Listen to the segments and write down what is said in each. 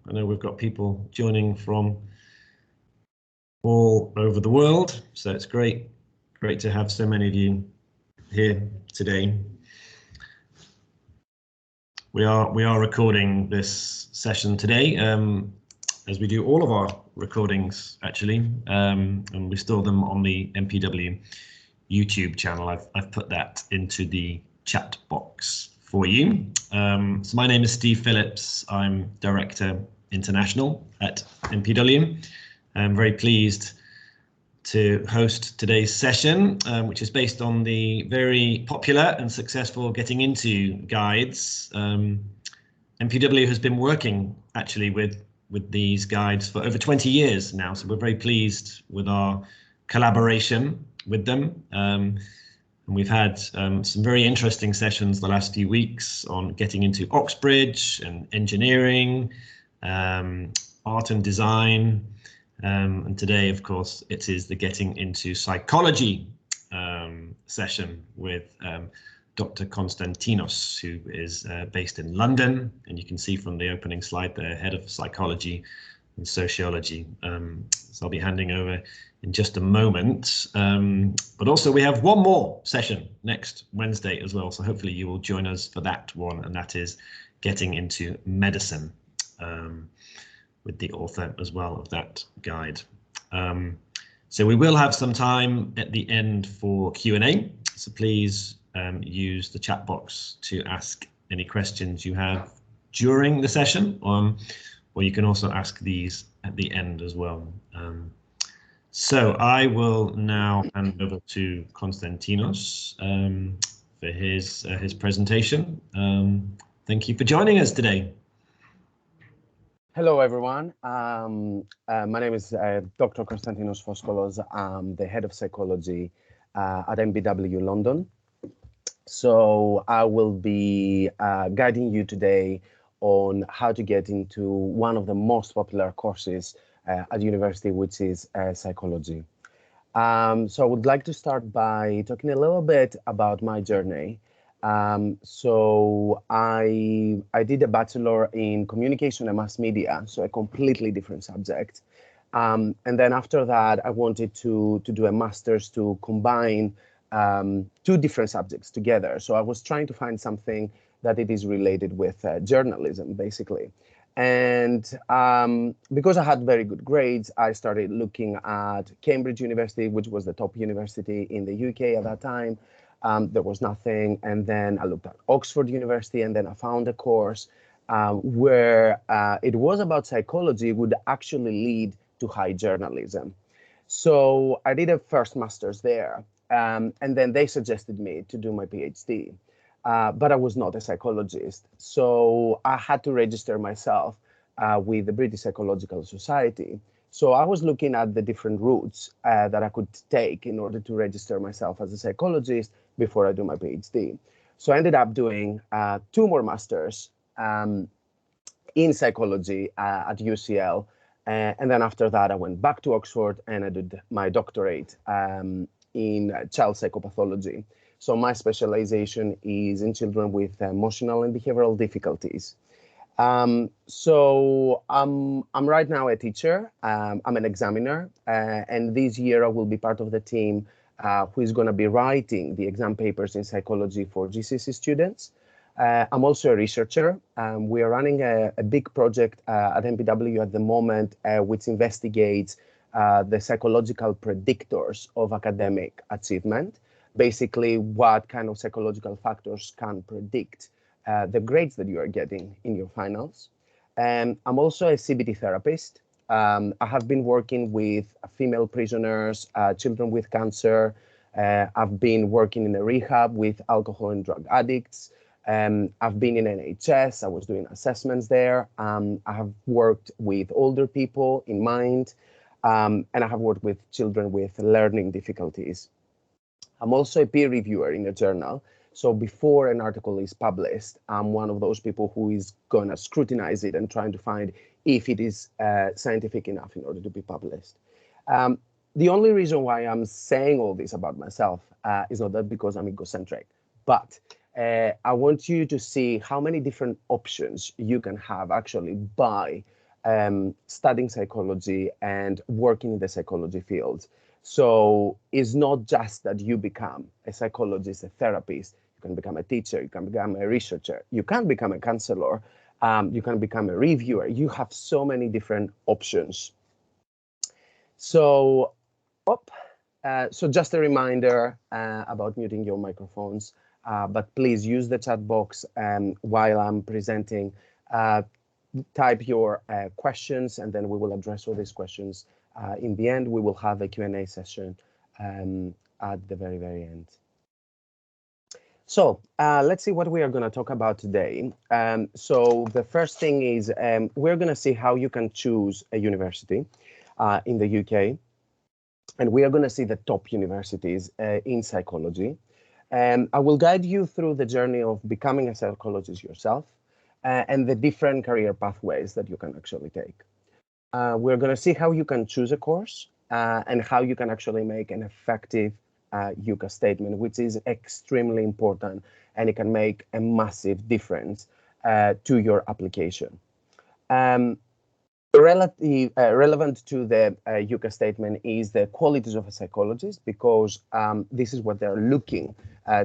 I know we've got people joining from all over the world, so it's great to have so many of you here today. We are recording this session today, as we do all of our recordings actually, and we store them on the MPW YouTube channel. I've put that into the chat box for you. So my name is Steve Phillips. I'm Director International at MPW. I'm very pleased to host today's session, which is based on the very popular and successful Getting Into guides. MPW has been working actually with these guides for over 20 years now, so we're very pleased with our collaboration with them. And we've had some very interesting sessions the last few weeks on getting into Oxbridge and engineering, art and design. And today, of course, it is the Getting Into Psychology session with Dr. Konstantinos, who is based in London. And you can see from the opening slide there, head of psychology and sociology. So I'll be handing over in just a moment. But also we have one more session next Wednesday as well. So hopefully you will join us for that one, and that is Getting Into Medicine, with the author as well of that guide. So we will have some time at the end for Q&A. So please use the chat box to ask any questions you have during the session, or you can also ask these at the end as well. So I will now hand over to Konstantinos for his presentation. Thank you for joining us today. Hello, everyone. My name is Dr. Konstantinos Foskolos. I'm the head of psychology at MPW London. So I will be guiding you today on how to get into one of the most popular courses at university, which is psychology. So I would like to start by talking a little bit about my journey. So I did a bachelor in communication and mass media, so a completely different subject. And then after that, I wanted to do a master's to combine two different subjects together. So I was trying to find something that it is related with journalism, basically. And because I had very good grades, I started looking at Cambridge University, which was the top university in the UK at that time. There was nothing. And then I looked at Oxford University, and then I found a course where it was about psychology would actually lead to high journalism. So I did a first master's there, and then they suggested me to do my PhD. But I was not a psychologist, so I had to register myself with the British Psychological Society. So I was looking at the different routes that I could take in order to register myself as a psychologist before I do my PhD. So I ended up doing 2 more masters in psychology at UCL. And then after that, I went back to Oxford and I did my doctorate in child psychopathology. So my specialization is in children with emotional and behavioral difficulties. So I'm right now a teacher. I'm an examiner, and this year I will be part of the team who is going to be writing the exam papers in psychology for GCSE students. I'm also a researcher. We are running a big project at MPW at the moment, which investigates the psychological predictors of academic achievement. Basically, what kind of psychological factors can predict the grades that you are getting in your finals. And I'm also a CBT therapist. I have been working with female prisoners, children with cancer. I've been working in a rehab with alcohol and drug addicts. I've been in NHS. I was doing assessments there. I have worked with older people in mind, and I have worked with children with learning difficulties. I'm also a peer reviewer in a journal. So before an article is published, I'm one of those people who is going to scrutinize it and trying to find if it is scientific enough in order to be published. The only reason why I'm saying all this about myself is not that because I'm egocentric, but I want you to see how many different options you can have actually by studying psychology and working in the psychology field. So it's not just that you become a psychologist, a therapist. You can become a teacher, you can become a researcher, you can become a counselor, you can become a reviewer. You have so many different options. So, so just a reminder about muting your microphones, but please use the chat box while I'm presenting. Type your questions, and then we will address all these questions. In the end, we will have a Q&A session at the very, very end. So let's see what we are going to talk about today. So the first thing is we're going to see how you can choose a university in the UK. And we are going to see the top universities in psychology. I will guide you through the journey of becoming a psychologist yourself and the different career pathways that you can actually take. We're going to see how you can choose a course and how you can actually make an effective UCAS statement, which is extremely important, and it can make a massive difference to your application. Relevant to the UCAS statement is the qualities of a psychologist, because this is what they're looking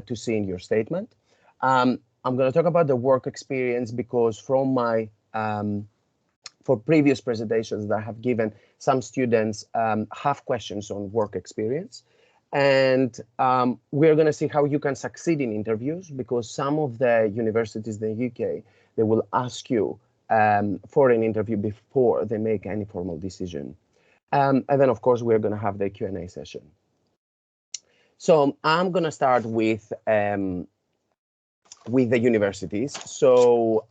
to see in your statement. I'm going to talk about the work experience, because from my for previous presentations that I have given, some students have questions on work experience. And we're going to see how you can succeed in interviews, because some of the universities in the UK, they will ask you for an interview before they make any formal decision. And then, of course, we're going to have the Q&A session. So I'm going to start with the universities. So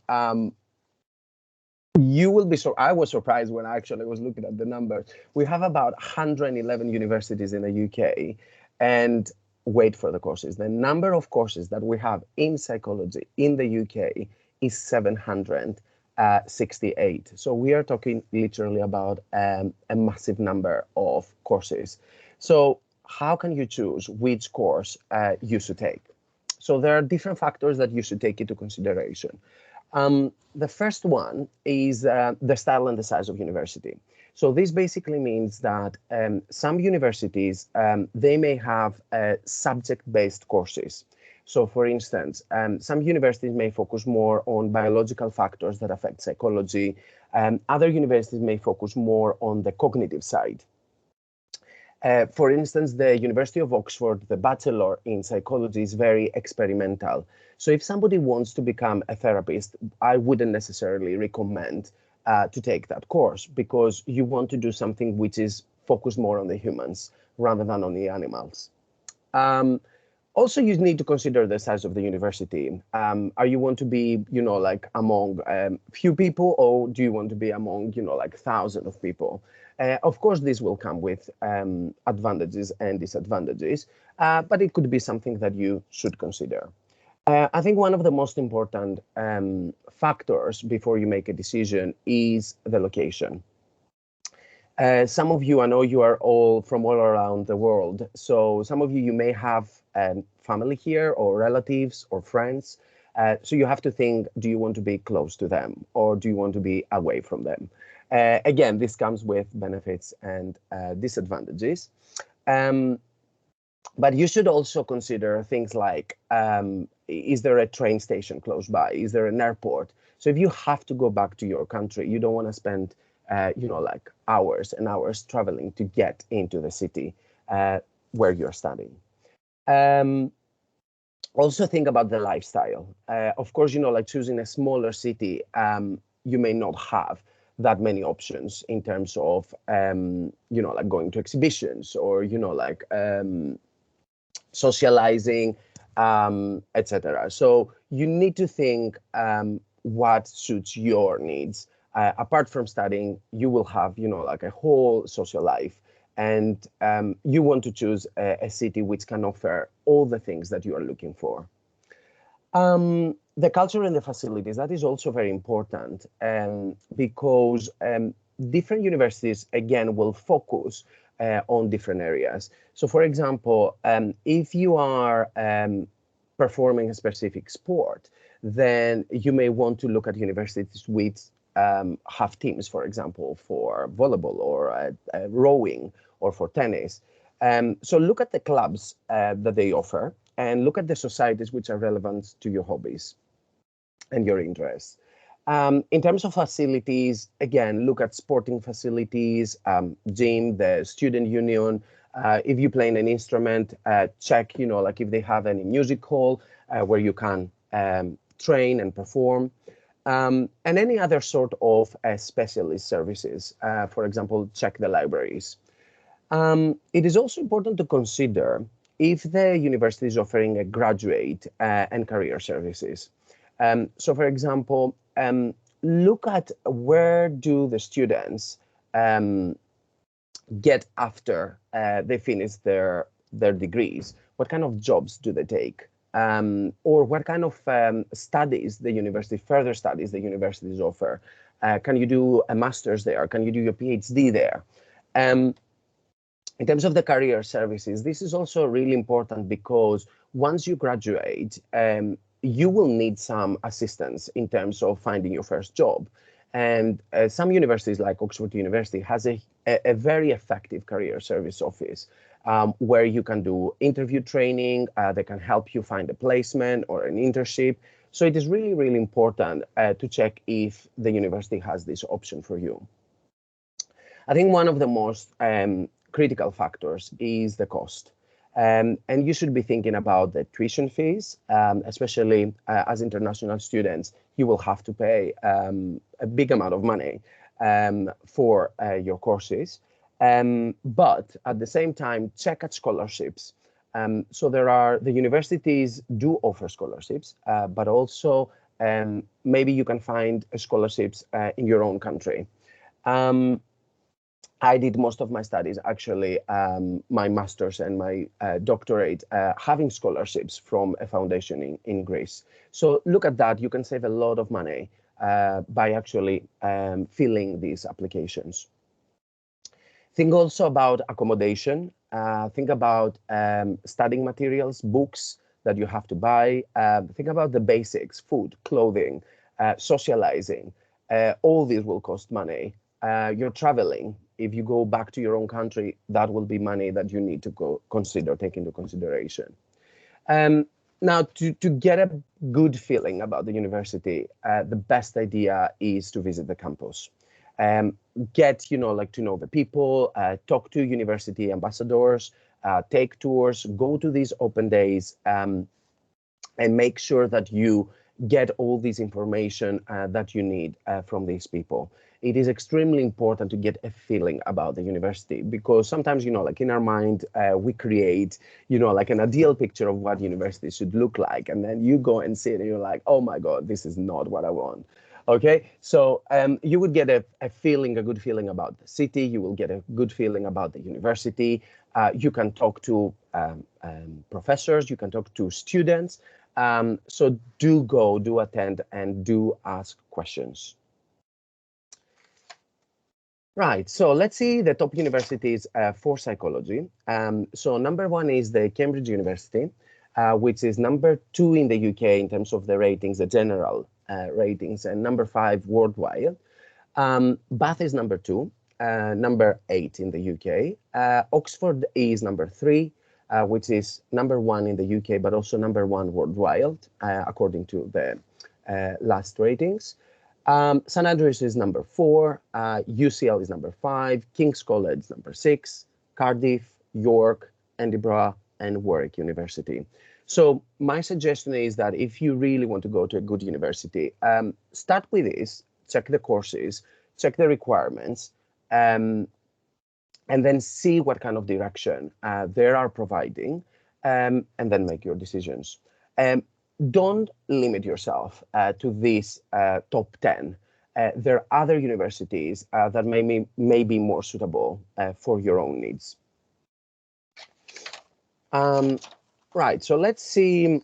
you will be I was surprised when I actually was looking at the numbers. We have about 111 universities in the UK, and wait for the courses. The number of courses that we have in psychology in the UK is 768. So we are talking literally about a massive number of courses. So how can you choose which course you should take? So there are different factors that you should take into consideration. The first one is the style and the size of university. So this basically means that some universities, they may have subject-based courses. So for instance, some universities may focus more on biological factors that affect psychology. Other universities may focus more on the cognitive side. For instance, the University of Oxford, the Bachelor in Psychology is very experimental. So if somebody wants to become a therapist, I wouldn't necessarily recommend to take that course, because you want to do something which is focused more on the humans rather than on the animals. Also, you need to consider the size of the university. Are you want to be, like among few people, or do you want to be among, like thousands of people? Of course, this will come with advantages and disadvantages, but it could be something that you should consider. I think one of the most important factors before you make a decision is the location. Some of you, I know you are all from all around the world. So some of you may have family here or relatives or friends. So you have to think, do you want to be close to them or do you want to be away from them? Again, this comes with benefits and disadvantages. But you should also consider things like, is there a train station close by? Is there an airport? So if you have to go back to your country, you don't want to spend like hours and hours traveling to get into the city where you're studying. Also think about the lifestyle. Of course, like choosing a smaller city, you may not have that many options in terms of, like going to exhibitions or, like socializing, etc. So you need to think what suits your needs. Apart from studying, you will have, like a whole social life, and you want to choose a city which can offer all the things that you are looking for. The culture and the facilities, that is also very important, because different universities, again, will focus on different areas. So for example, if you are performing a specific sport, then you may want to look at universities with have teams, for example, for volleyball or rowing or for tennis. So look at the clubs that they offer and look at the societies which are relevant to your hobbies and your interests. In terms of facilities, again, look at sporting facilities, gym, the student union. If you play an instrument, check, like if they have any music hall where you can train and perform. And any other sort of specialist services. For example, check the libraries. It is also important to consider if the university is offering a graduate and career services. So, for example, look at where do the students get after they finish their degrees. What kind of jobs do they take? Or what kind of studies the university, further studies the universities offer? Can you do a master's there? Can you do your PhD there? In terms of the career services, this is also really important because once you graduate, you will need some assistance in terms of finding your first job. And some universities like Oxford University has a very effective career service office where you can do interview training. They can help you find a placement or an internship. So it is really, really important to check if the university has this option for you. I think one of the most critical factors is the cost. And you should be thinking about the tuition fees, especially as international students, you will have to pay a big amount of money for your courses. But at the same time, check at scholarships. So the universities do offer scholarships, but also maybe you can find scholarships in your own country. I did most of my studies, actually, my master's and my doctorate, having scholarships from a foundation in Greece. So look at that. You can save a lot of money by actually filling these applications. Think also about accommodation. Think about studying materials, books that you have to buy. Think about the basics, food, clothing, socializing. All these will cost money. You're traveling. If you go back to your own country, that will be money that you need to take into consideration. Now, to get a good feeling about the university, the best idea is to visit the campus. Get, to know the people, talk to university ambassadors, take tours, go to these open days, and make sure that you get all this information that you need from these people. It is extremely important to get a feeling about the university because sometimes, like in our mind, we create, like an ideal picture of what university should look like. And then you go and see it and you're like, oh my God, this is not what I want. Okay, so you would get a good feeling about the city. You will get a good feeling about the university. You can talk to professors. You can talk to students. So do attend, and do ask questions. Right, so let's see the top universities for psychology. So number one is the Cambridge University, which is number 2 in the UK in terms of the ratings, the general ratings, and number 5 worldwide. Bath is number 2, number 8 in the UK. Oxford is number 3, which is number 1 in the UK, but also number 1 worldwide, according to the last ratings. St Andrews is number 4, UCL is number 5, King's College number 6, Cardiff, York, Edinburgh, and Warwick University. So my suggestion is that if you really want to go to a good university, start with this, check the courses, check the requirements, and then see what kind of direction they are providing, and then make your decisions. Don't limit yourself to this top 10. There are other universities that may be more suitable for your own needs. Right, so let's see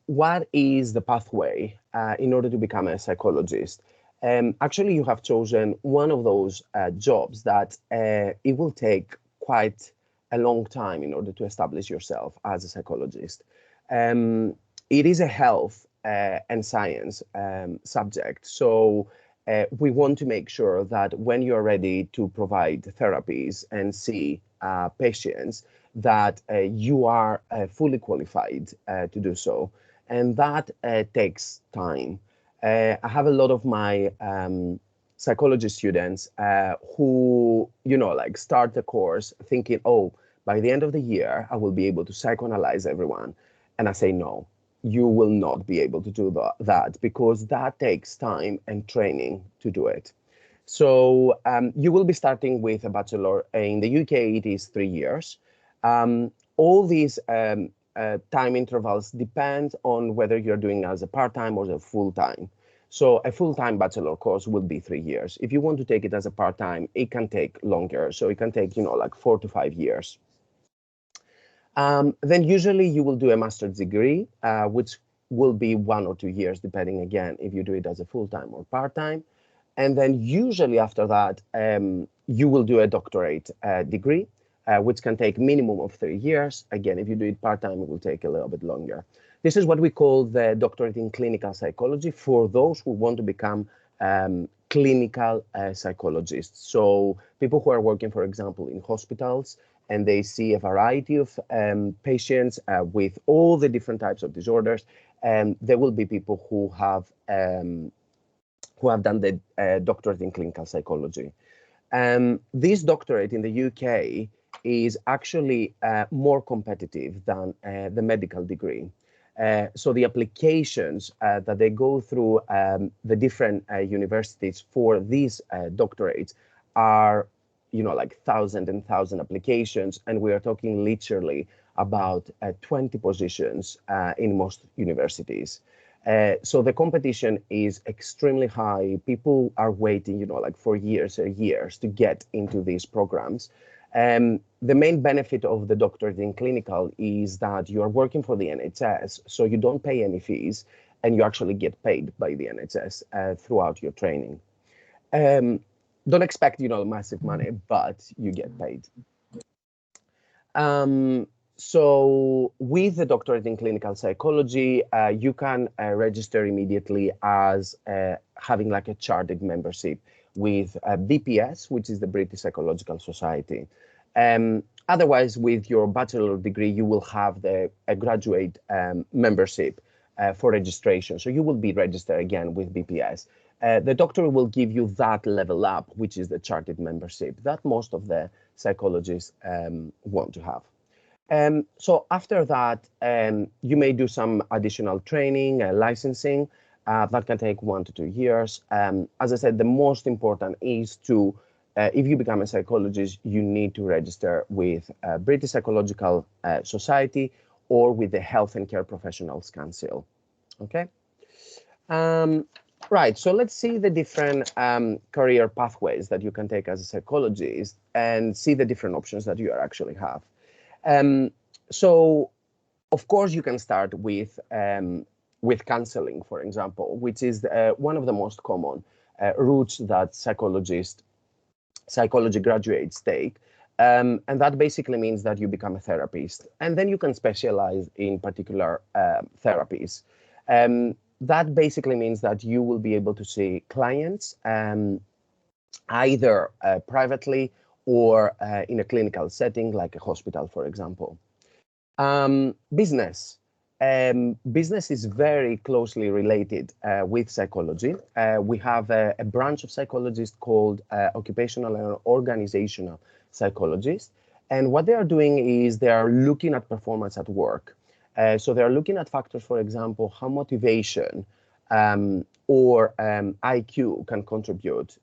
what is the pathway in order to become a psychologist. Actually, you have chosen one of those jobs that it will take quite a long time in order to establish yourself as a psychologist. It is a health and science subject. So we want to make sure that when you're ready to provide therapies and see patients, that you are fully qualified to do so. And that takes time. I have a lot of my psychology students who, like start the course thinking, oh, by the end of the year, I will be able to psychoanalyze everyone. And I say, no, you will not be able to do that because that takes time and training to do it. So you will be starting with a bachelor. In the UK, it is 3 years. All these time intervals depend on whether you're doing as a part-time or as a full-time. So a full-time bachelor course will be 3 years. If you want to take it as a part-time, it can take longer. So it can take, like 4 to 5 years. Then usually you will do a master's degree, which will be 1 or 2 years, depending again, if you do it as a full-time or part-time. And then usually after that, you will do a doctorate degree, which can take minimum of 3 years. Again, if you do it part-time, it will take a little bit longer. This is what we call the doctorate in clinical psychology for those who want to become clinical psychologists. So people who are working, for example, in hospitals, and they see a variety of patients with all the different types of disorders, and there will be people who have done the doctorate in clinical psychology. This doctorate in the UK is actually more competitive than the medical degree. So the applications that they go through the different universities for these doctorates are, like thousand and thousand applications, and we are talking literally about 20 positions in most universities. So the competition is extremely high. People are waiting, like for years and years to get into these programs. The main benefit of the doctorate in clinical is that you are working for the NHS, so you don't pay any fees, and you actually get paid by the NHS throughout your training. Don't expect, massive money, but you get paid. So with the doctorate in clinical psychology, you can register immediately as having like a chartered membership with BPS, which is the British Psychological Society. Otherwise, with your bachelor degree, you will have a graduate membership for registration. So you will be registered again with BPS. The doctor will give you that level up, which is the chartered membership that most of the psychologists want to have. So after that, you may do some additional training, licensing, that can take 1 to 2 years. As I said, the most important is to, if you become a psychologist, you need to register with British Psychological Society or with the Health and Care Professionals Council, okay? Right, so let's see the different career pathways that you can take as a psychologist and see the different options that you actually have. So, of course, you can start with counseling, for example, which is one of the most common routes that psychology graduates take. And that basically means that you become a therapist, and then you can specialize in particular therapies. That basically means that you will be able to see clients either privately or in a clinical setting, like a hospital, for example. Business. Business is very closely related with psychology. We have a branch of psychologists called occupational and organizational psychologists. And what they are doing is they are looking at performance at work. So they're looking at factors, for example, how motivation or IQ can contribute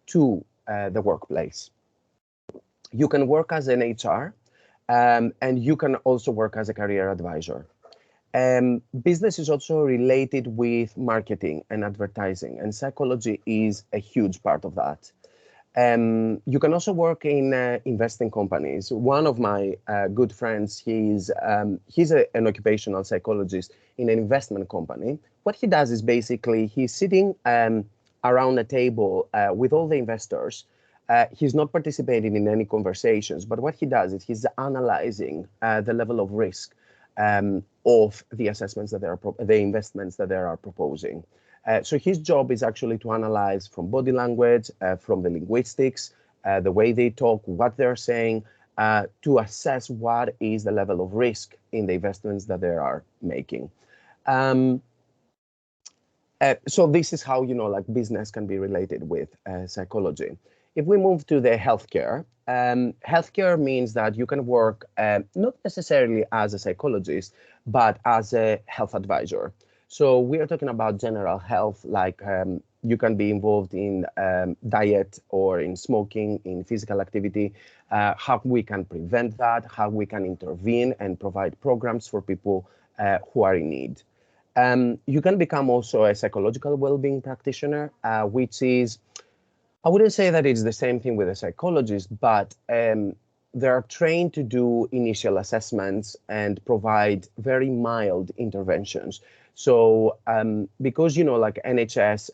to the workplace. You can work as an HR, and you can also work as a career advisor. Business is also related with marketing and advertising, and psychology is a huge part of that. You can also work in investing companies. One of my good friends, he's an occupational psychologist in an investment company. What he does is basically he's sitting around a table with all the investors. He's not participating in any conversations, but what he does is he's analyzing the level of risk of the assessments that the investments that they are proposing. So his job is actually to analyze from body language, from the linguistics, the way they talk, what they're saying, to assess what is the level of risk in the investments that they are making. So this is how, like business can be related with psychology. If we move to the healthcare, healthcare means that you can work not necessarily as a psychologist, but as a health advisor. So we are talking about general health, like you can be involved in diet or in smoking, in physical activity, how we can prevent that, how we can intervene and provide programs for people who are in need. You can become also a psychological well-being practitioner, which is, I wouldn't say that it's the same thing with a psychologist, but they are trained to do initial assessments and provide very mild interventions. So because, like NHS,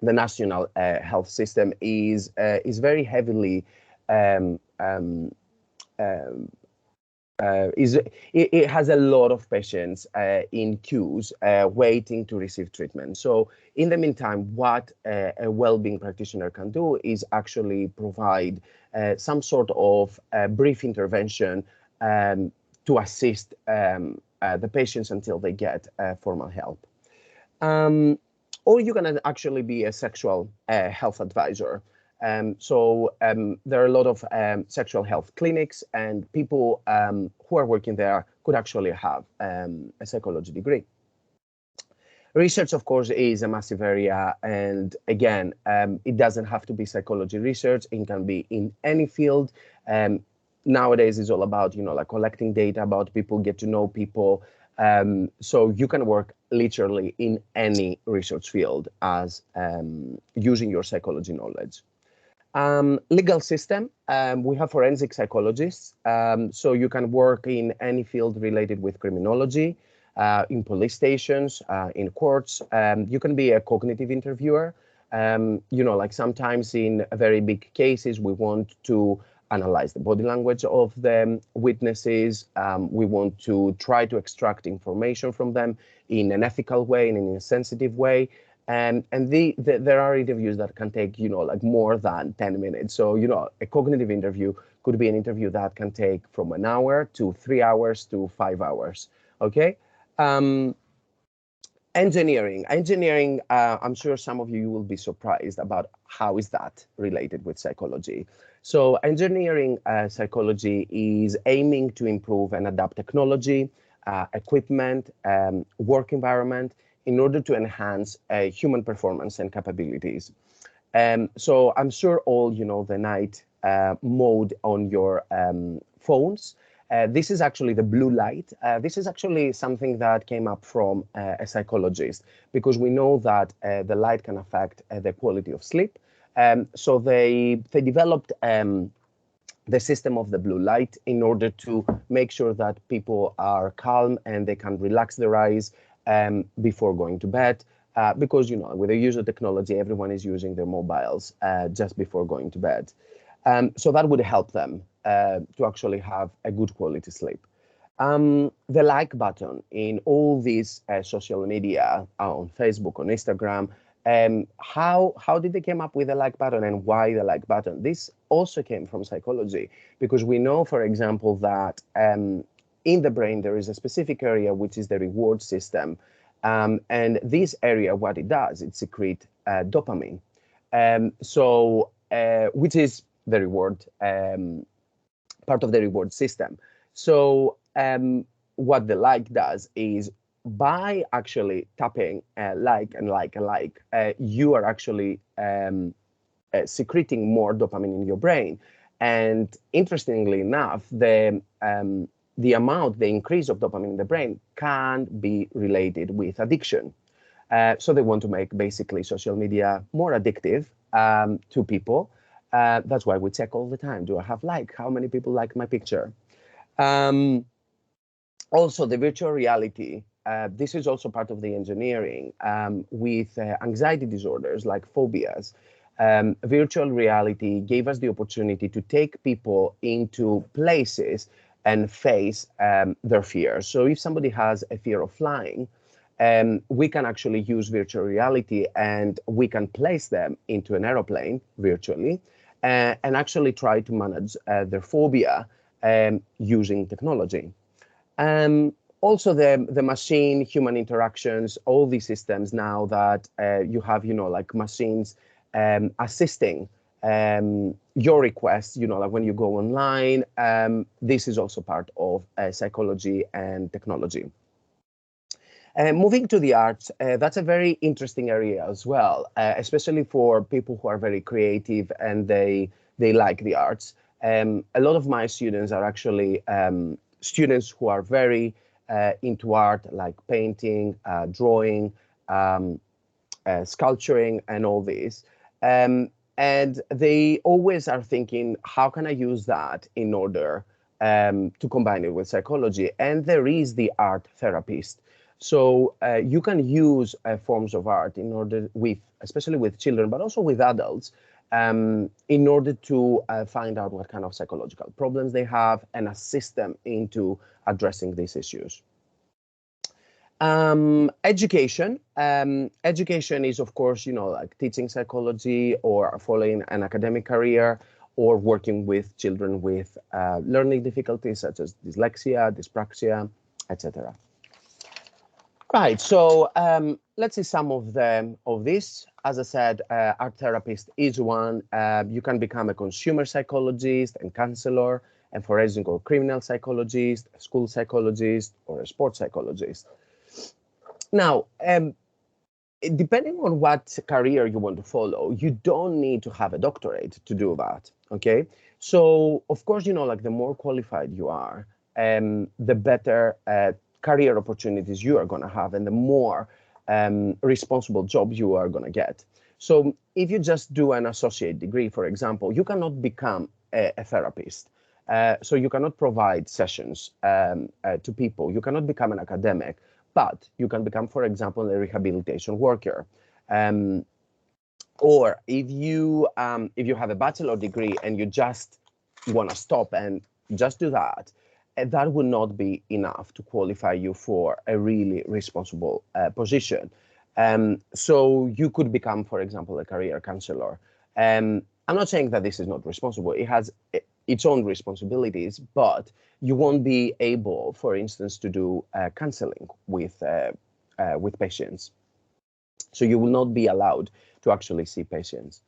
the national health system is very heavily it has a lot of patients in queues waiting to receive treatment. So in the meantime, what a well-being practitioner can do is actually provide some sort of brief intervention to assist the patients until they get formal help. Or you can actually be a sexual health advisor. So there are a lot of sexual health clinics, and people who are working there could actually have a psychology degree. Research, of course, is a massive area. And again, it doesn't have to be psychology research. It can be in any field. Nowadays, it's all about, like collecting data about people, get to know people. So you can work literally in any research field as using your psychology knowledge. Legal system, we have forensic psychologists. So you can work in any field related with criminology, in police stations, in courts. You can be a cognitive interviewer. Like sometimes in very big cases, we want to analyze the body language of the witnesses. We want to try to extract information from them in an ethical way and in a sensitive way. And there are interviews that can take, like more than 10 minutes. So, a cognitive interview could be an interview that can take from an hour to 3 hours to 5 hours. Okay. Engineering, I'm sure some of you will be surprised about how is that related with psychology. So engineering psychology is aiming to improve and adapt technology, equipment, work environment in order to enhance human performance and capabilities. So I'm sure all the night mode on your phones. This is actually the blue light. This is actually something that came up from a psychologist, because we know that the light can affect the quality of sleep. So they developed the system of the blue light in order to make sure that people are calm and they can relax their eyes before going to bed. Because, with the use of technology, everyone is using their mobiles just before going to bed. So that would help them to actually have a good quality sleep. The like button in all these social media, on Facebook, on Instagram, how did they come up with the like button and why the like button? This also came from psychology, because we know, for example, that in the brain there is a specific area which is the reward system. And this area, what it does, it secretes dopamine. Which is the reward, part of the reward system. So what the like does is, by actually tapping like, you are actually secreting more dopamine in your brain. And interestingly enough, the increase of dopamine in the brain can be related with addiction. So they want to make basically social media more addictive to people. That's why we check all the time. Do I have like? How many people like my picture? Also, the virtual reality. This is also part of the engineering with anxiety disorders like phobias. Virtual reality gave us the opportunity to take people into places and face their fears. So if somebody has a fear of flying, we can actually use virtual reality and we can place them into an aeroplane virtually and actually try to manage their phobia using technology. Also, the machine human interactions, all these systems now that you have, like machines assisting your requests, like when you go online, this is also part of psychology and technology. Moving to the arts, that's a very interesting area as well, especially for people who are very creative and they like the arts. A lot of my students are actually students who are very into art, like painting, drawing, sculpturing, and all this. And they always are thinking, how can I use that in order to combine it with psychology? And there is the art therapist. So you can use forms of art in order especially with children, but also with adults, in order to find out what kind of psychological problems they have and assist them into addressing these issues. Education. Education is, of course, like teaching psychology or following an academic career or working with children with learning difficulties such as dyslexia, dyspraxia, etc. Right, so let's see some of this. As I said, art therapist is one. You can become a consumer psychologist and counselor, and forensic or criminal psychologist, a school psychologist, or a sports psychologist. Now, depending on what career you want to follow, you don't need to have a doctorate to do that, okay? So, of course, like the more qualified you are, the better career opportunities you are going to have and the more responsible job you are going to get. So if you just do an associate degree, for example, you cannot become a therapist. So you cannot provide sessions to people. You cannot become an academic, but you can become, for example, a rehabilitation worker. Or if you have a bachelor degree and you just want to stop and just do that, that would not be enough to qualify you for a really responsible position. So you could become, for example, a career counselor. I'm not saying that this is not responsible. It has its own responsibilities, but you won't be able, for instance, to do counseling with patients. So you will not be allowed to actually see patients.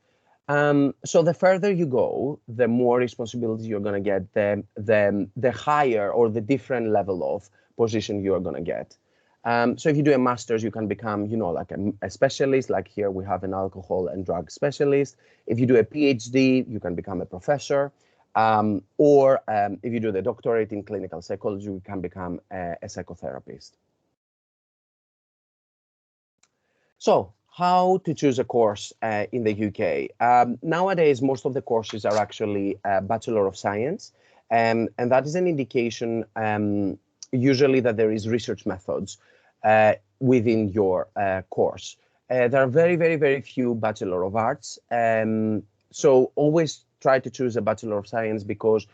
So the further you go, the more responsibility you're going to get, the higher or the different level of position you're going to get. So if you do a master's, you can become, like a specialist. Like here we have an alcohol and drug specialist. If you do a PhD, you can become a professor. Or if you do the doctorate in clinical psychology, you can become a psychotherapist. So how to choose a course in the UK? Nowadays, most of the courses are actually Bachelor of Science, and that is an indication usually that there is research methods within your course. There are very, very, very few Bachelor of Arts, so always try to choose a Bachelor of Science because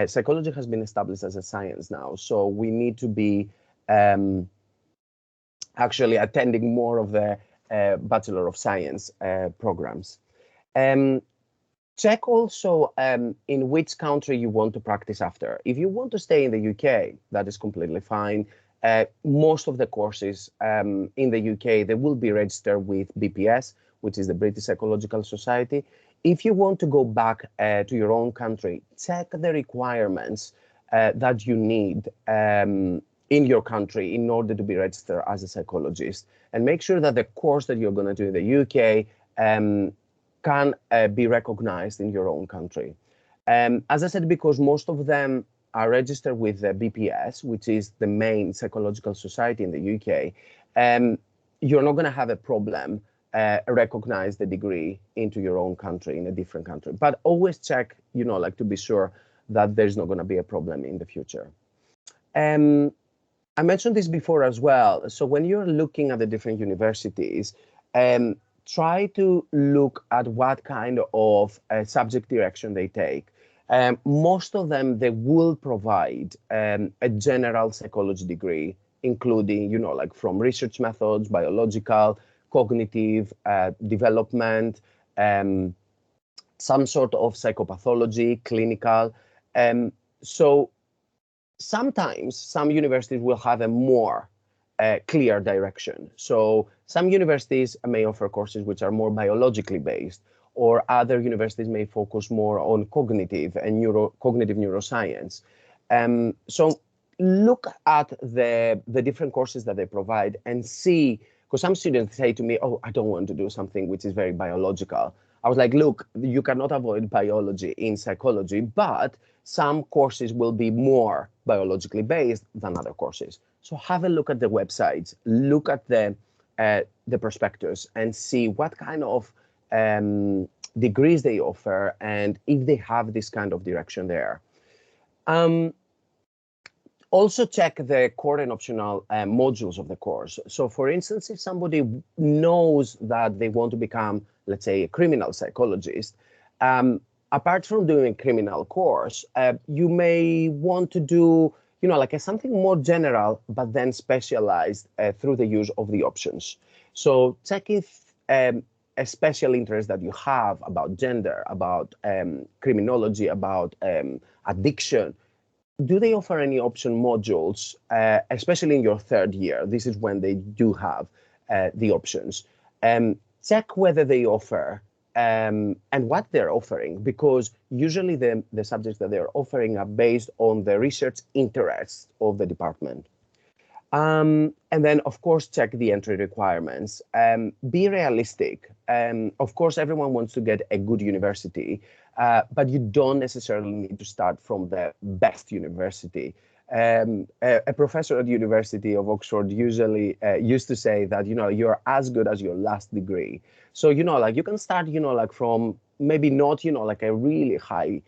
psychology has been established as a science now, so we need to be actually attending more of the Bachelor of Science programs. Check also in which country you want to practice after. If you want to stay in the UK, that is completely fine. Most of the courses in the UK, they will be registered with BPS, which is the British Psychological Society. If you want to go back to your own country, check the requirements that you need in your country in order to be registered as a psychologist, and make sure that the course that you're going to do in the UK can be recognized in your own country. As I said, because most of them are registered with the BPS, which is the main psychological society in the UK, you're not going to have a problem recognize the degree into your own country, in a different country. But always check, like to be sure that there's not going to be a problem in the future. I mentioned this before as well. So when you're looking at the different universities, try to look at what kind of subject direction they take. Most of them, they will provide a general psychology degree, including, like from research methods, biological, cognitive, development, some sort of psychopathology, clinical. So sometimes some universities will have a more clear direction. So some universities may offer courses which are more biologically based, or other universities may focus more on cognitive and cognitive neuroscience. So look at the different courses that they provide and see, because some students say to me, oh, I don't want to do something which is very biological. I was like, look, you cannot avoid biology in psychology, but some courses will be more biologically based than other courses. So have a look at the websites, look at the prospectus, and see what kind of degrees they offer and if they have this kind of direction there. Also check the core and optional modules of the course. So for instance, if somebody knows that they want to become, let's say, a criminal psychologist, apart from doing a criminal course, you may want to do, like something more general, but then specialized through the use of the options. So check if a special interest that you have about gender, about criminology, about addiction, do they offer any option modules, especially in your third year? This is when they do have the options. Check whether they offer and what they're offering, because usually the subjects that they're offering are based on the research interests of the department. And then, of course, check the entry requirements. Be realistic. Of course, everyone wants to get a good university, but you don't necessarily need to start from the best university. A professor at the University of Oxford usually used to say that, you're as good as your last degree. So, you can start, from maybe not, like a really high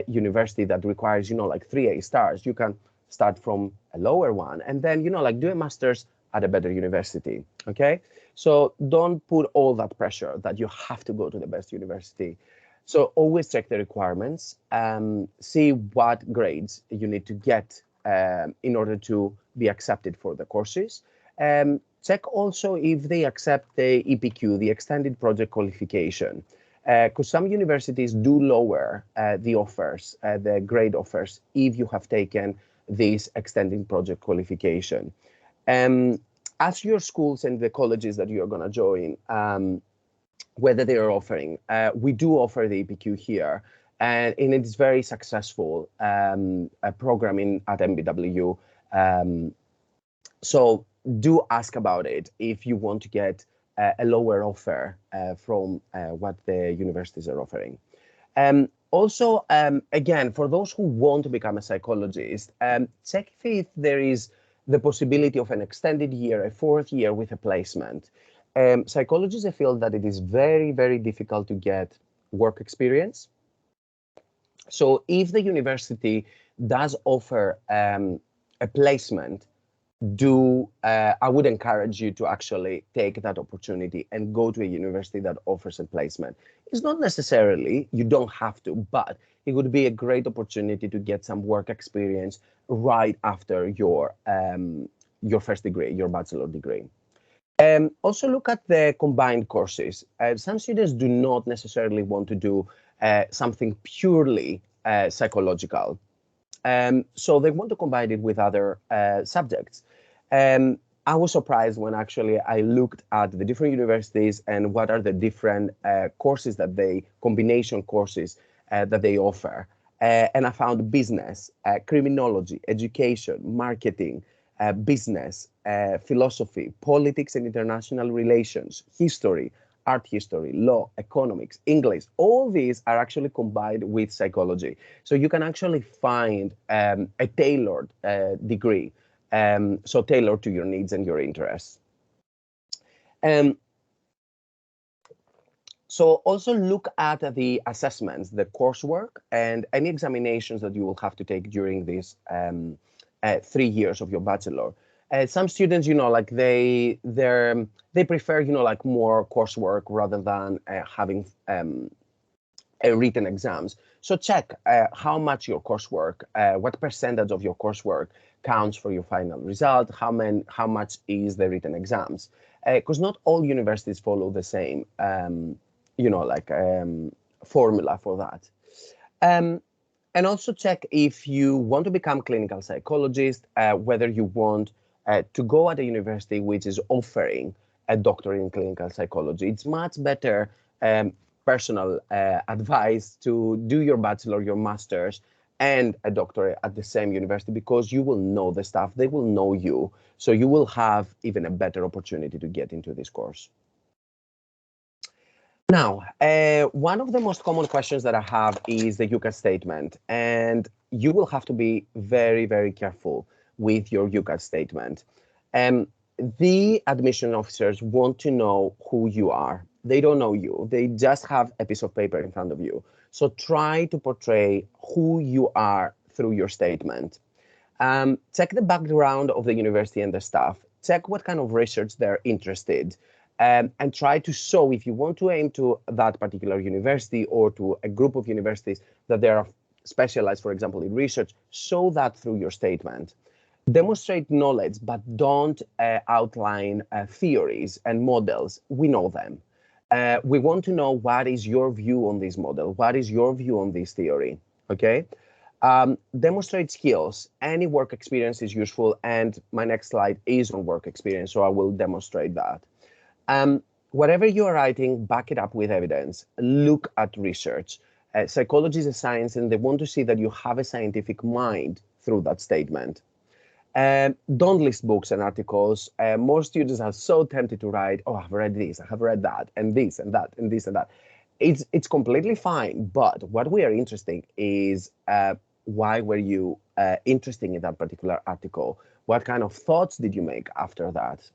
university that requires, 3 A stars. You can start from a lower one and then, do a master's at a better university. Okay. So don't put all that pressure that you have to go to the best university. So always check the requirements, see what grades you need to get in order to be accepted for the courses. Check also if they accept the EPQ, the extended project qualification, because some universities do lower the offers, the grade offers, if you have taken this extending project qualification. Ask your schools and the colleges that you're going to join whether they are offering. We do offer the EPQ here, and it's very successful programming at MBW. So do ask about it if you want to get a lower offer from what the universities are offering. Also, again, for those who want to become a psychologist, check if there is the possibility of an extended year, a fourth year with a placement. Psychology is a field that it is very, very difficult to get work experience. So if the university does offer a placement, I would encourage you to actually take that opportunity and go to a university that offers a placement. It's not necessarily, you don't have to, but it would be a great opportunity to get some work experience right after your first degree, your bachelor degree. Also look at the combined courses. Some students do not necessarily want to do something purely psychological. So they want to combine it with other subjects. I was surprised when actually I looked at the different universities and what are the different courses that combination courses that they offer. And I found business, criminology, education, marketing, business, philosophy, politics and international relations, history, art history, law, economics, English, all these are actually combined with psychology. So you can actually find a tailored degree, so tailored to your needs and your interests. So also look at the assessments, the coursework, and any examinations that you will have to take during these 3 years of your bachelor. Some students, like they prefer, like more coursework rather than having written exams. So check how much your coursework, what percentage of your coursework counts for your final result, how much is the written exams. Because not all universities follow the same, formula for that. And also check if you want to become clinical psychologist, whether you want to go at a university which is offering a doctorate in clinical psychology. It's much better personal advice to do your bachelor, your master's, and a doctorate at the same university, because you will know the staff, they will know you, so you will have even a better opportunity to get into this course. Now, one of the most common questions that I have is the UCAS statement, and you will have to be very, very careful with your UCAS statement. The admission officers want to know who you are. They don't know you. They just have a piece of paper in front of you. So try to portray who you are through your statement. Check the background of the university and the staff. Check what kind of research they're interested, and try to show, if you want to aim to that particular university or to a group of universities that they are specialized, for example, in research, show that through your statement. Demonstrate knowledge, but don't outline theories and models. We know them. We want to know, what is your view on this model? What is your view on this theory? Okay. Demonstrate skills. Any work experience is useful, and my next slide is on work experience, so I will demonstrate that. Whatever you are writing, back it up with evidence. Look at research. Psychology is a science, and they want to see that you have a scientific mind through that statement. Don't list books and articles. Most students are so tempted to write, oh, I've read this, I have read that, and this and that, and this and that. It's completely fine, but what we are interested in is why were you interested in that particular article? What kind of thoughts did you make after that?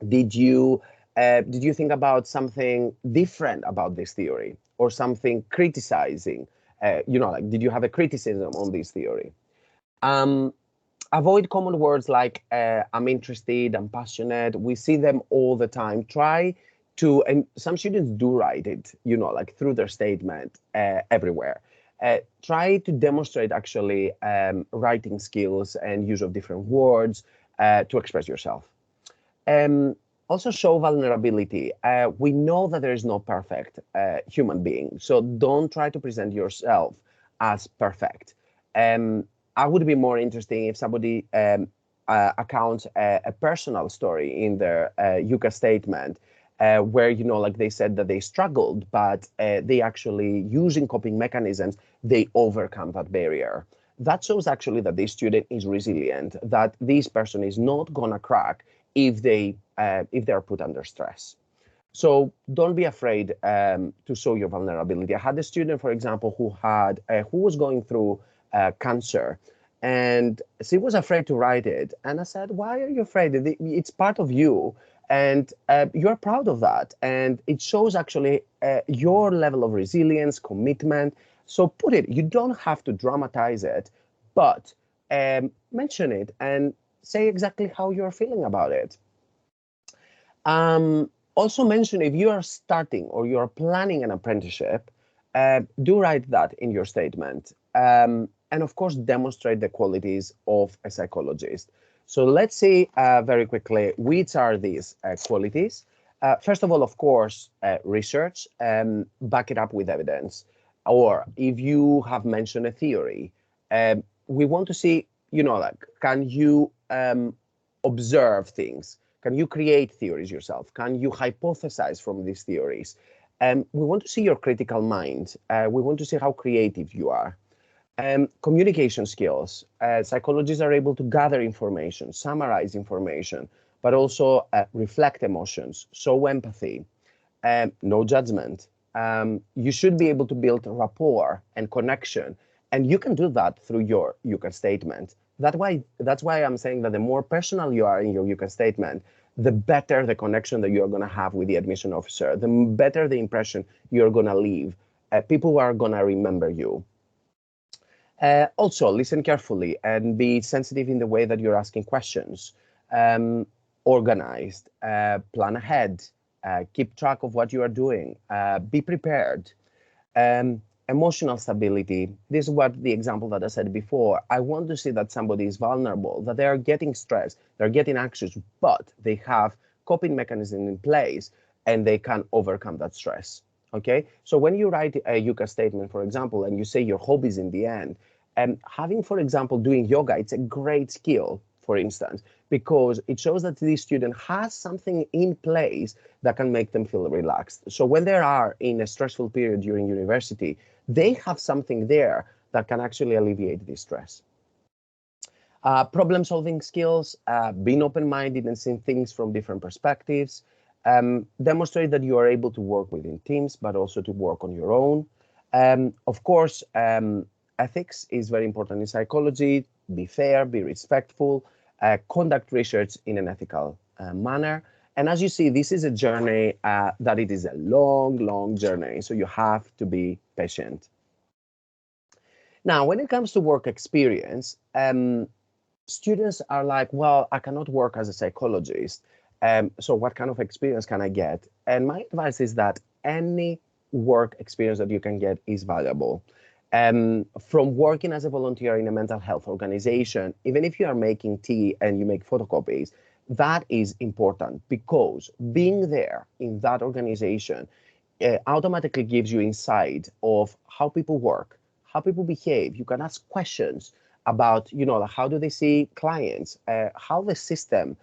Did you think about something different about this theory, or something criticizing? Did you have a criticism on this theory? Avoid common words like I'm interested, I'm passionate. We see them all the time. Try to, and some students do write it, through their statement everywhere. Try to demonstrate actually writing skills and use of different words to express yourself. Also show vulnerability. We know that there is no perfect human being, so don't try to present yourself as perfect. I would be more interested if somebody accounts a personal story in their UCAS statement, where, they said that they struggled, but they actually, using coping mechanisms, they overcome that barrier. That shows actually that this student is resilient, that this person is not gonna crack if they are put under stress. So don't be afraid to show your vulnerability. I had a student, for example, who was going through cancer, and she was afraid to write it. And I said, why are you afraid? It's part of you, and you're proud of that. And it shows actually your level of resilience, commitment. So put it. You don't have to dramatize it, but mention it and say exactly how you're feeling about it. Also mention if you are starting or you're planning an apprenticeship, do write that in your statement. And of course, demonstrate the qualities of a psychologist. So let's see very quickly, which are these qualities. First of all, of course, research, back it up with evidence. Or if you have mentioned a theory, we want to see, can you observe things? Can you create theories yourself? Can you hypothesize from these theories? We want to see your critical mind. We want to see how creative you are. Communication skills. Psychologists are able to gather information, summarize information, but also reflect emotions, show empathy, no judgment. You should be able to build rapport and connection, and you can do that through your UCAS statement. That's why I'm saying that the more personal you are in your UCAS statement, the better the connection that you're going to have with the admission officer, the better the impression you're going to leave. People are going to remember you. Also, listen carefully and be sensitive in the way that you're asking questions. Organized, plan ahead, keep track of what you are doing, be prepared. Emotional stability. This is what the example that I said before. I want to see that somebody is vulnerable, that they are getting stressed, they're getting anxious, but they have coping mechanism in place and they can overcome that stress. Okay, so when you write a yucca statement, for example, and you say your hobbies in the end, and having, for example, doing yoga, it's a great skill, for instance, because it shows that the student has something in place that can make them feel relaxed. So when they are in a stressful period during university, they have something there that can actually alleviate the stress. Problem-solving skills, being open-minded and seeing things from different perspectives, demonstrate that you are able to work within teams, but also to work on your own. Of course, ethics is very important in psychology. Be fair, be respectful, conduct research in an ethical manner. And as you see, this is a journey that it is a long, long journey. So you have to be patient. Now, when it comes to work experience, students are like, well, I cannot work as a psychologist. So what kind of experience can I get? And my advice is that any work experience that you can get is valuable. From working as a volunteer in a mental health organization, even if you are making tea and you make photocopies, that is important because being there in that organization automatically gives you insight of how people work, how people behave. You can ask questions about, how do they see clients, how the system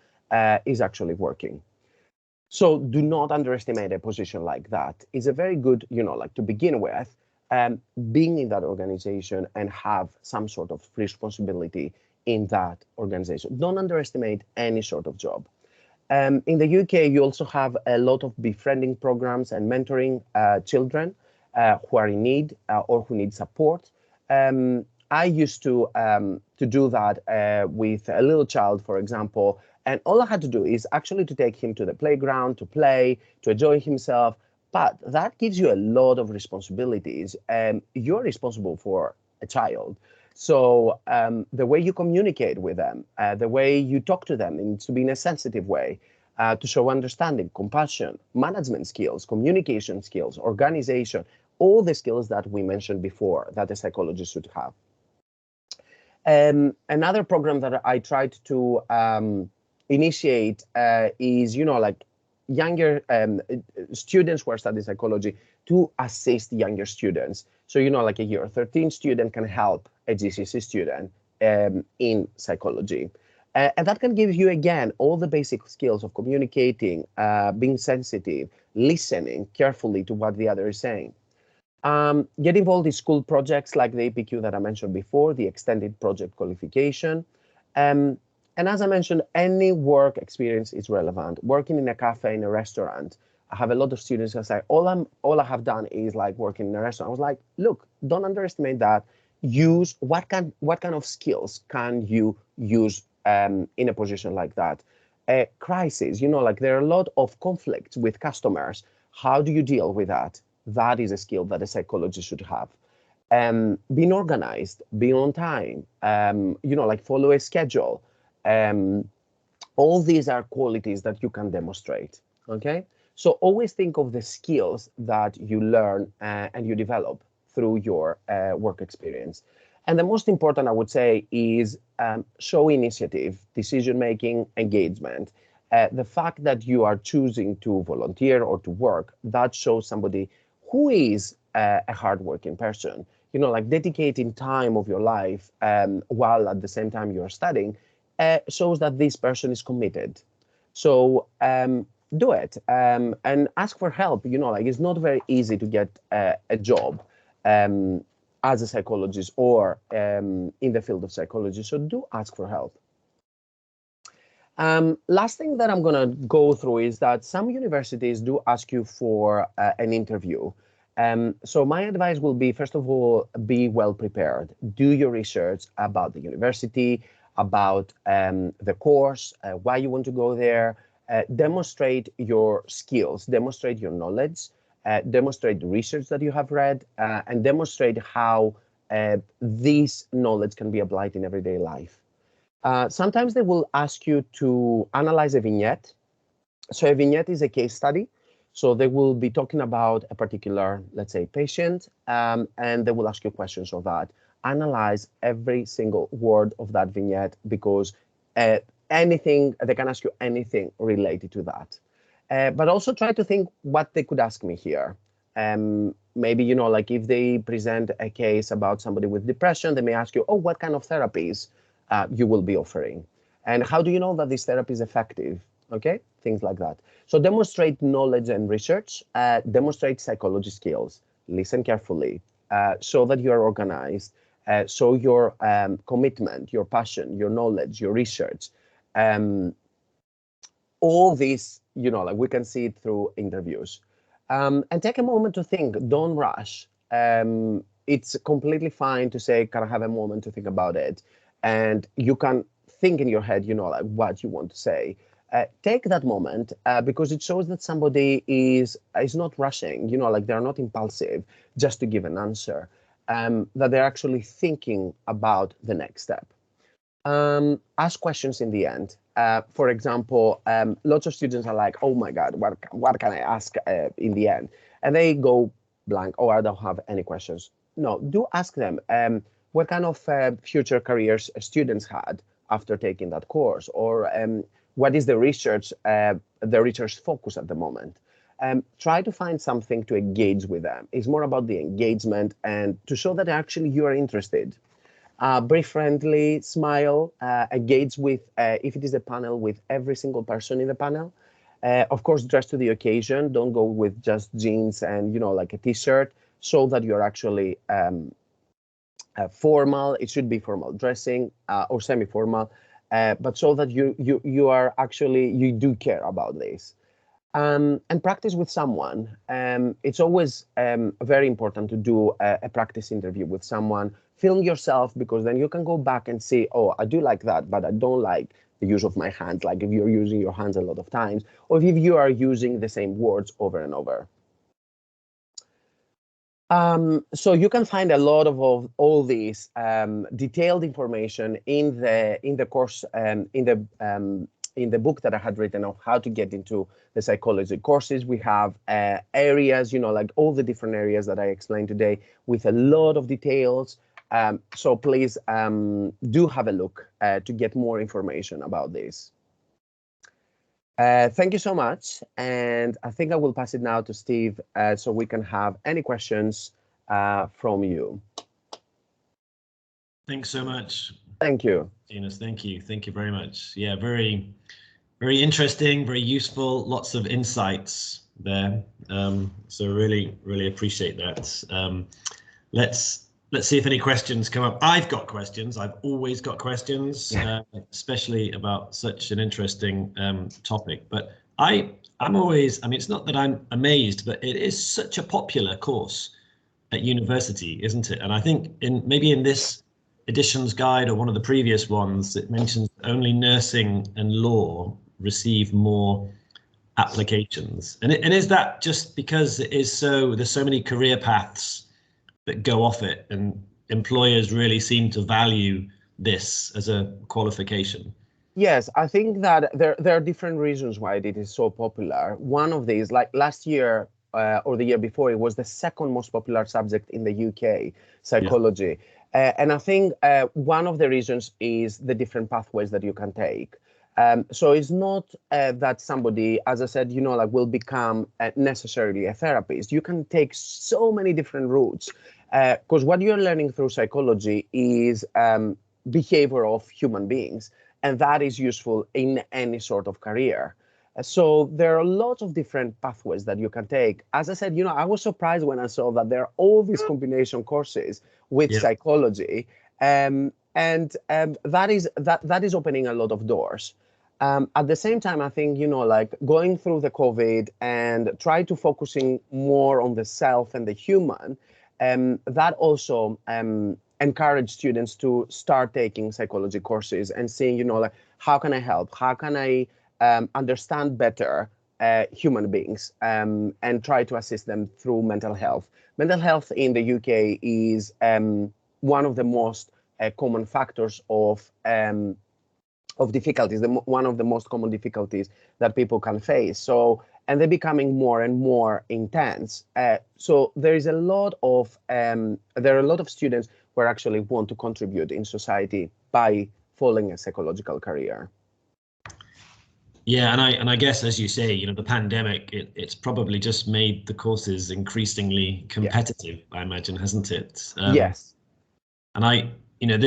is actually working. So do not underestimate a position like that. It's a very good, to begin with, being in that organization and have some sort of responsibility in that organization. Don't underestimate any sort of job. In the UK, you also have a lot of befriending programs and mentoring children who are in need or who need support. I used to do that with a little child, for example, and all I had to do is actually to take him to the playground, to play, to enjoy himself. But that gives you a lot of responsibilities, and you're responsible for a child. So the way you communicate with them, the way you talk to them, needs to be in a sensitive way, to show understanding, compassion, management skills, communication skills, organization, all the skills that we mentioned before that a psychologist should have. Another program that I tried to initiate is, younger students who are studying psychology to assist younger students. So, like a year 13 student can help a GCSE student in psychology. And that can give you, again, all the basic skills of communicating, being sensitive, listening carefully to what the other is saying. Get involved in school projects like the APQ that I mentioned before, the extended project qualification. And as I mentioned, any work experience is relevant. Working in a cafe, in a restaurant, I have a lot of students who say, all I have done is like working in a restaurant. I was like, look, don't underestimate that. Use what kind of skills can you use in a position like that? Crisis, there are a lot of conflicts with customers. How do you deal with that? That is a skill that a psychologist should have. Being organized, being on time, follow a schedule. All these are qualities that you can demonstrate, okay? So always think of the skills that you learn and you develop through your work experience. And the most important, I would say, is show initiative, decision-making, engagement. The fact that you are choosing to volunteer or to work, that shows somebody who is a hardworking person, dedicating time of your life while at the same time you're studying, shows that this person is committed. So do it and ask for help. It's not very easy to get a job as a psychologist or in the field of psychology. So do ask for help. Last thing that I'm going to go through is that some universities do ask you for an interview. So my advice will be, first of all, be well prepared. Do your research about the university, about the course, why you want to go there. Demonstrate your skills, demonstrate your knowledge, demonstrate the research that you have read, and demonstrate how this knowledge can be applied in everyday life. Sometimes they will ask you to analyze a vignette. So a vignette is a case study. So they will be talking about a particular, let's say, patient, and they will ask you questions of that. Analyze every single word of that vignette, because anything, they can ask you anything related to that. But also try to think what they could ask me here. Maybe, you know, like if they present a case about somebody with depression, they may ask you, oh, what kind of therapies you will be offering? And how do you know that this therapy is effective? Okay, things like that. So demonstrate knowledge and research, demonstrate psychology skills, listen carefully, show that you are organized, show your commitment, your passion, your knowledge, your research. All this, you know, like we can see it through interviews. And take a moment to think, don't rush. It's completely fine to say, can I have a moment to think about it? And you can think in your head, you know, like what you want to say. Take that moment because it shows that somebody is not rushing, you know, like they're not impulsive just to give an answer, that they're actually thinking about the next step. Ask questions in the end. For example, lots of students are like, oh my God, what can I ask in the end? And they go blank, oh, I don't have any questions. No, do ask them what kind of future careers students had after taking that course, or what is the research focus at the moment. Try to find something to engage with them. It's more about the engagement and to show that actually you are interested. Be friendly, smile, engage with, if it is a panel, with every single person in the panel. Of course, dress to the occasion. Don't go with just jeans and, you know, like a t-shirt. Show that you're actually formal. It should be formal dressing or semi-formal, but so that you are actually, you do care about this. And practice with someone. It's always very important to do a practice interview with someone. Film yourself, because then you can go back and see, oh, I do like that, but I don't like the use of my hands, like if you're using your hands a lot of times, or if you are using the same words over and over. So you can find a lot of all these detailed information in the course, in the book that I had written of how to get into the psychology courses. We have areas, you know, like all the different areas that I explained today with a lot of details. So please do have a look to get more information about this. Thank you so much. And I think I will pass it now to Steve so we can have any questions from you. Thanks so much. Thank you. Dinas, thank you. Thank you very much. Yeah, very interesting, very useful, lots of insights there. So really appreciate that. Let's see if any questions come up. I've got questions. I've always got questions, especially about such an interesting topic. But I'm always, I mean, it's not that I'm amazed, but it is such a popular course at university, isn't it? And I think maybe in this edition's guide or one of the previous ones, it mentions only nursing and law receive more applications. And is that just because there's so many career paths that go off it, and employers really seem to value this as a qualification? Yes, I think that there are different reasons why it is so popular. One of these, like last year or the year before, it was the second most popular subject in the UK, psychology. Yeah. And I think one of the reasons is the different pathways that you can take. So it's not that somebody, as I said, you know, like will become necessarily a therapist. You can take so many different routes, because what you're learning through psychology is behavior of human beings, and that is useful in any sort of career. So there are lots of different pathways that you can take. As I said, you know, I was surprised when I saw that there are all these combination courses with psychology, and that is opening a lot of doors. At the same time, I think, you know, like going through the COVID and try to focusing more on the self and the human, that also encourage students to start taking psychology courses and seeing, you know, like how can I help? How can I understand better human beings and try to assist them through mental health. Mental health in the UK is one of the most common factors of difficulties, one of the most common difficulties that people can face. So and they're becoming more and more intense. So there is a lot of there are a lot of students who actually want to contribute in society by following a psychological career. Yeah, and I guess, as you say, you know, the pandemic, it's probably just made the courses increasingly competitive, yes. I imagine, hasn't it? Yes. And you know,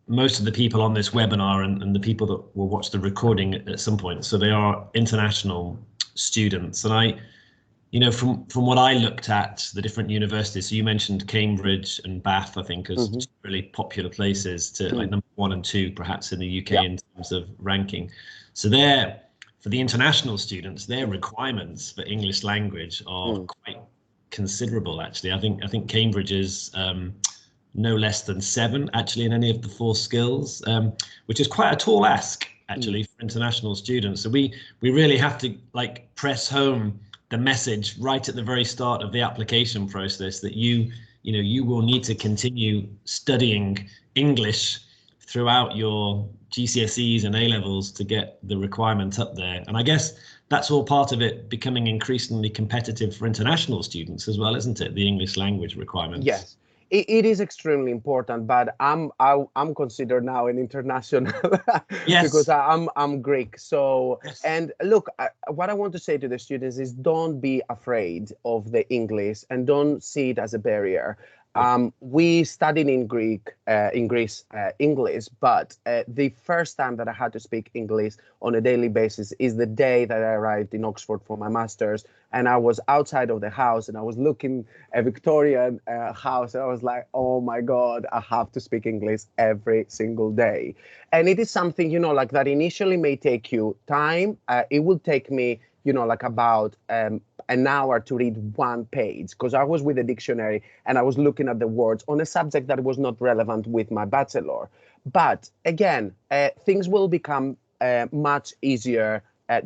most of the people on this webinar and the people that will watch the recording at some point, so they are international students. And you know, from what I looked at, the different universities, so you mentioned Cambridge and Bath, I think, as really popular places to like number 1 and 2, perhaps in the UK in terms of ranking. So for the international students, their requirements for English language are quite considerable, actually. I think Cambridge is no less than 7, actually, in any of the 4 skills, which is quite a tall ask, actually, for international students. So we really have to like press home the message right at the very start of the application process that you will need to continue studying English throughout your GCSEs and A-levels to get the requirement up there. And I guess that's all part of it becoming increasingly competitive for international students as well, isn't it? The English language requirements. Yes. It is extremely important, but I'm considered now an international yes. because I'm Greek. So yes. And look, what I want to say to the students is don't be afraid of the English and don't see it as a barrier. We studied in Greece, English, but the first time that I had to speak English on a daily basis is the day that I arrived in Oxford for my master's, and I was outside of the house and I was looking at a Victorian house, and I was like, oh my God, I have to speak English every single day. And it is something, you know, like that initially may take you time. It will take me, you know, like about an hour to read 1 page, because I was with a dictionary and I was looking at the words on a subject that was not relevant with my bachelor. But again, things will become much easier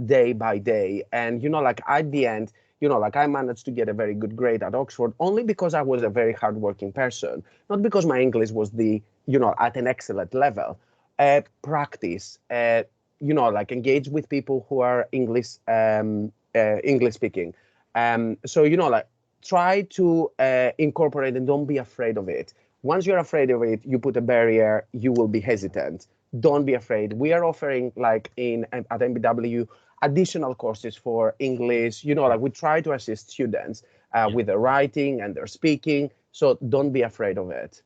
day by day. And, you know, like at the end, you know, like I managed to get a very good grade at Oxford only because I was a very hardworking person, not because my English was you know, at an excellent level. Practice, you know, like engage with people who are English speaking. So, you know, like try to incorporate and don't be afraid of it. Once you're afraid of it, you put a barrier, you will be hesitant. Don't be afraid. We are offering like at MBW additional courses for English. You know, like we try to assist students with their writing and their speaking. So don't be afraid of it.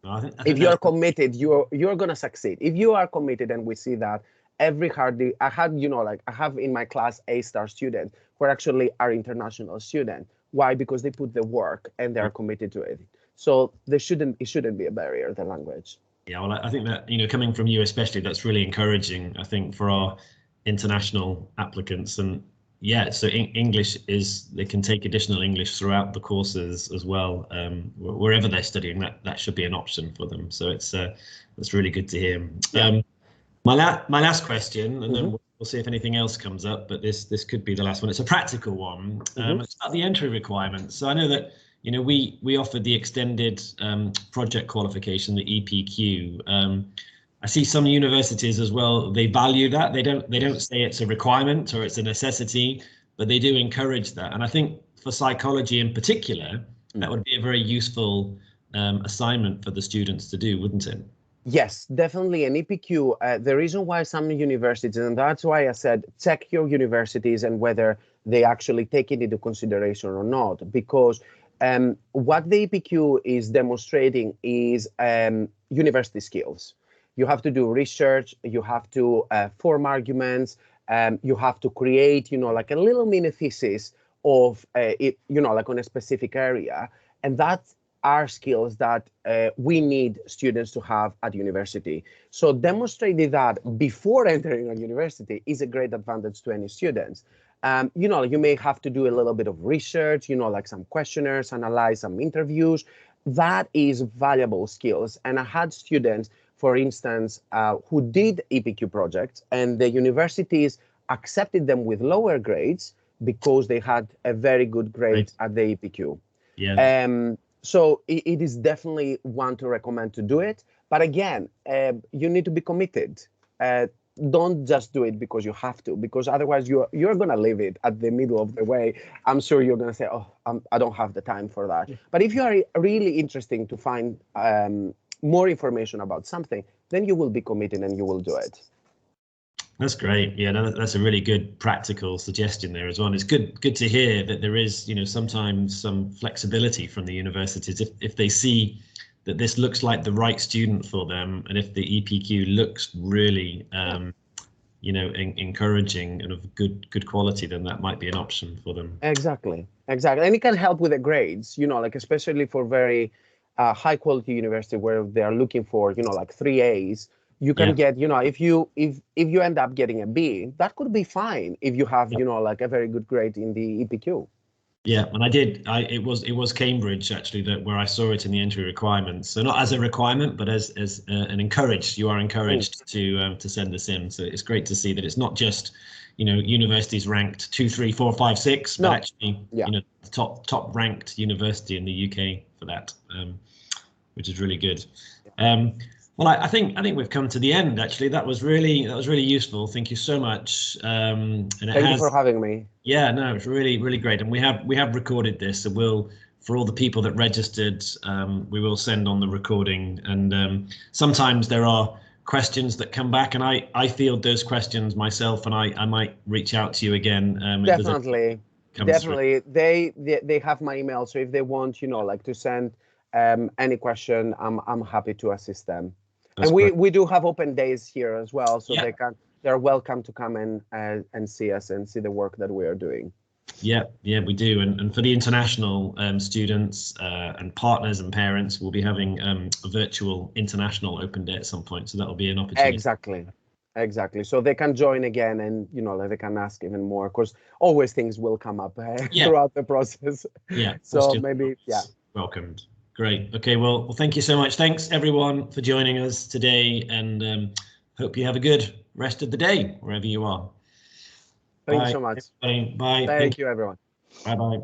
No, I think if you're committed, you're going to succeed. If you are committed, and we see that I have in my class A-star students who actually are international students. Why? Because they put the work and they are committed to it. So it shouldn't be a barrier, the language. Yeah, well, I think that, you know, coming from you especially, that's really encouraging, I think, for our international applicants. And yeah, so English they can take additional English throughout the courses as well. Wherever they're studying, that should be an option for them. So that's really good to hear. Yeah. My last question, and then we'll see if anything else comes up, but this could be the last one. It's a practical one. It's about the entry requirements. So I know that, you know, we offered the extended project qualification, the EPQ. I see some universities as well, they value that. They don't say it's a requirement or it's a necessity, but they do encourage that. And I think for psychology in particular, that would be a very useful assignment for the students to do, wouldn't it? Yes, definitely an EPQ. The reason why some universities, and that's why I said check your universities and whether they actually take it into consideration or not, because what the EPQ is demonstrating is university skills. You have to do research, you have to form arguments, you have to create, you know, like a little mini thesis of it, you know, like on a specific area, and that's are skills that we need students to have at university. So demonstrating that before entering a university is a great advantage to any students. You know, you may have to do a little bit of research, you know, like some questionnaires, analyze some interviews. That is valuable skills. And I had students, for instance, who did EPQ projects, and the universities accepted them with lower grades because they had a very good grade at the EPQ. Yeah. So it is definitely one to recommend to do it. But again, you need to be committed. don't just do it because you have to, because otherwise you're gonna leave it at the middle of the way. I'm sure you're gonna say, oh, I don't have the time for that. But if you are really interested to find more information about something, then you will be committed and you will do it. That's great. Yeah, that's a really good practical suggestion there as well. And it's good to hear that there is, sometimes some flexibility from the universities if they see that this looks like the right student for them, and if the EPQ looks really, encouraging and of good quality, then that might be an option for them. Exactly, and it can help with the grades. Like especially for very high quality university where they are looking for, like 3 A's. You can get, if you end up getting a B, that could be fine if you have, like a very good grade in the EPQ. Yeah, and it was Cambridge actually where I saw it in the entry requirements. So not as a requirement, but as an encouraged. You are encouraged to send this in. So it's great to see that it's not just, universities ranked 2, 3, 4, 5, 6, but actually, the top ranked university in the UK for that, which is really good. Well, I think we've come to the end. Actually, that was really useful. Thank you so much. And Thank you for having me. Yeah, no, it's really great. And we have recorded this, so we'll, for all the people that registered, we will send on the recording. And sometimes there are questions that come back, and I field those questions myself, and I might reach out to you again. Definitely. They have my email, so if they want, like to send any question, I'm happy to assist them. That's and we do have open days here as well, so they're welcome to come and see us and see the work that we are doing. Yeah, we do. And for the international students and partners and parents, we'll be having a virtual international open day at some point. So that'll be an opportunity. Exactly. So they can join again, and they can ask even more, because always things will come up throughout the process. Yeah. So maybe welcomed. Great. Okay. Well, thank you so much. Thanks everyone for joining us today, and hope you have a good rest of the day wherever you are. Thank you so much. Bye. Thank you, everyone. Bye.